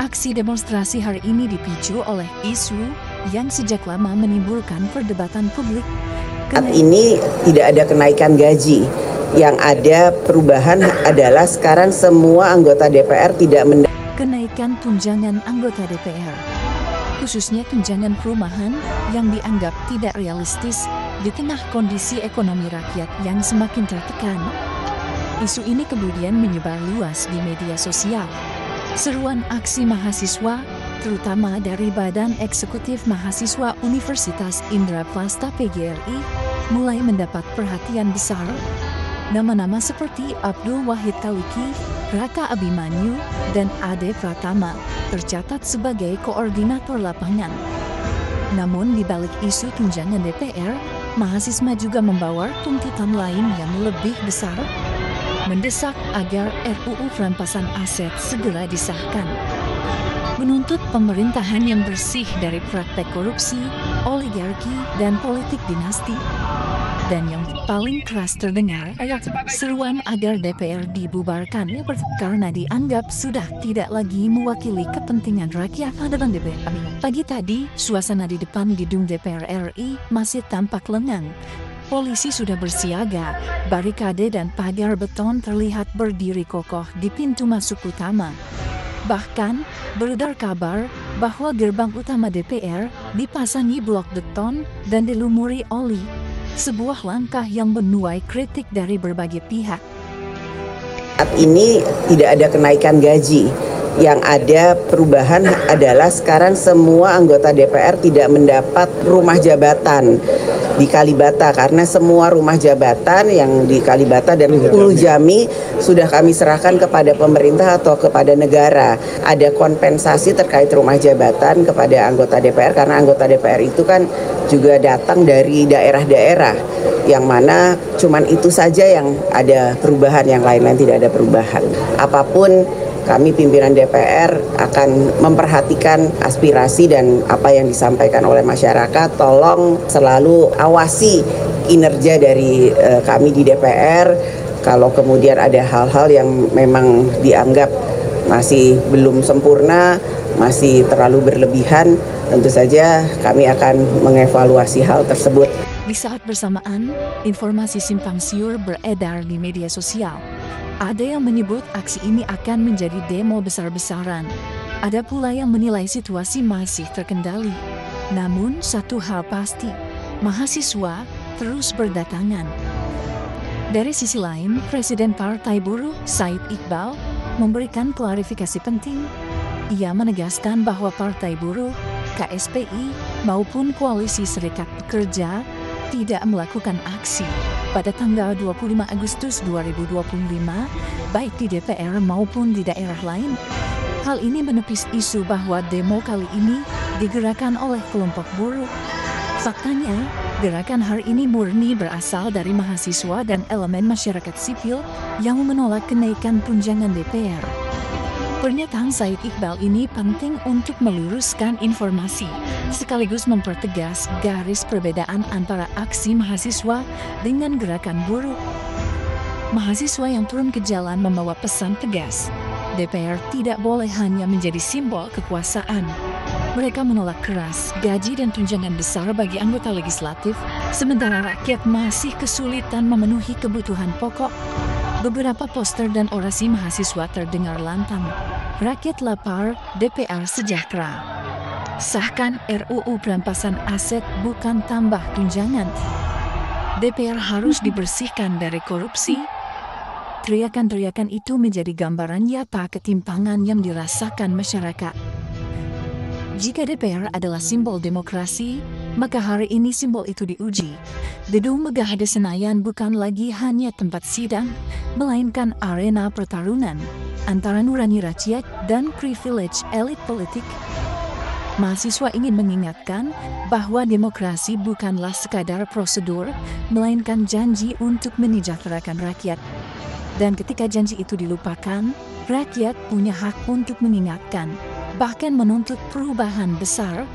Aksi demonstrasi hari ini dipicu oleh isu yang sejak lama menimbulkan perdebatan publik. Saat ini tidak ada kenaikan gaji. Yang ada perubahan adalah sekarang semua anggota DPR tidak kenaikan tunjangan anggota DPR, khususnya tunjangan perumahan yang dianggap tidak realistis di tengah kondisi ekonomi rakyat yang semakin tertekan. Isu ini kemudian menyebar luas di media sosial. Seruan aksi mahasiswa, terutama dari Badan Eksekutif Mahasiswa Universitas Indraprasta PGRI, mulai mendapat perhatian besar. Nama-nama seperti Abdul Wahid Taliki, Raka Abimanyu, dan Ade Pratama tercatat sebagai koordinator lapangan. Namun di balik isu tunjangan DPR, mahasiswa juga membawa tuntutan lain yang lebih besar, mendesak agar RUU Perampasan Aset segera disahkan, menuntut pemerintahan yang bersih dari praktek korupsi, oligarki, dan politik dinasti. Dan yang paling keras terdengar, seruan agar DPR dibubarkan karena dianggap sudah tidak lagi mewakili kepentingan rakyat. Pagi tadi, suasana di depan gedung DPR RI masih tampak lengang. Polisi sudah bersiaga, barikade dan pagar beton terlihat berdiri kokoh di pintu masuk utama. Bahkan, beredar kabar bahwa gerbang utama DPR dipasangi blok beton dan dilumuri oli. Sebuah langkah yang menuai kritik dari berbagai pihak. Saat ini tidak ada kenaikan gaji. Yang ada perubahan adalah sekarang semua anggota DPR tidak mendapat rumah jabatan di Kalibata, karena semua rumah jabatan yang di Kalibata dan Pulau Jami sudah kami serahkan kepada pemerintah atau kepada negara. Ada kompensasi terkait rumah jabatan kepada anggota DPR, karena anggota DPR itu kan juga datang dari daerah-daerah, yang mana cuman itu saja yang ada perubahan, yang lain-lain tidak ada perubahan. Apapun, kami pimpinan DPR akan memperhatikan aspirasi dan apa yang disampaikan oleh masyarakat. Tolong selalu awasi kinerja dari kami di DPR. Kalau kemudian ada hal-hal yang memang dianggap masih belum sempurna, masih terlalu berlebihan, tentu saja kami akan mengevaluasi hal tersebut. Di saat bersamaan, informasi simpang siur beredar di media sosial. Ada yang menyebut aksi ini akan menjadi demo besar-besaran. Ada pula yang menilai situasi masih terkendali. Namun satu hal pasti, mahasiswa terus berdatangan. Dari sisi lain, Presiden Partai Buruh, Said Iqbal, memberikan klarifikasi penting. Ia menegaskan bahwa Partai Buruh, KSPI, maupun Koalisi Serikat Pekerja tidak melakukan aksi pada tanggal 25 Agustus 2025, baik di DPR maupun di daerah lain. Hal ini menepis isu bahwa demo kali ini digerakkan oleh kelompok buruh. Faktanya, gerakan hari ini murni berasal dari mahasiswa dan elemen masyarakat sipil yang menolak kenaikan tunjangan DPR. Pernyataan Said Iqbal ini penting untuk meluruskan informasi, sekaligus mempertegas garis perbedaan antara aksi mahasiswa dengan gerakan buruh. Mahasiswa yang turun ke jalan membawa pesan tegas. DPR tidak boleh hanya menjadi simbol kekuasaan. Mereka menolak keras gaji dan tunjangan besar bagi anggota legislatif, sementara rakyat masih kesulitan memenuhi kebutuhan pokok. Beberapa poster dan orasi mahasiswa terdengar lantang. Rakyat lapar, DPR sejahtera. Sahkan RUU Perampasan Aset, bukan tambah tunjangan. DPR harus dibersihkan dari korupsi. Teriakan-teriakan itu menjadi gambaran nyata ketimpangan yang dirasakan masyarakat. Jika DPR adalah simbol demokrasi, maka hari ini simbol itu diuji. Gedung megah di Senayan bukan lagi hanya tempat sidang, melainkan arena pertarungan antara nurani rakyat dan privilege elit politik. Mahasiswa ingin mengingatkan bahwa demokrasi bukanlah sekadar prosedur, melainkan janji untuk menyejahterakan rakyat. Dan ketika janji itu dilupakan, rakyat punya hak untuk mengingatkan, bahkan menuntut perubahan besar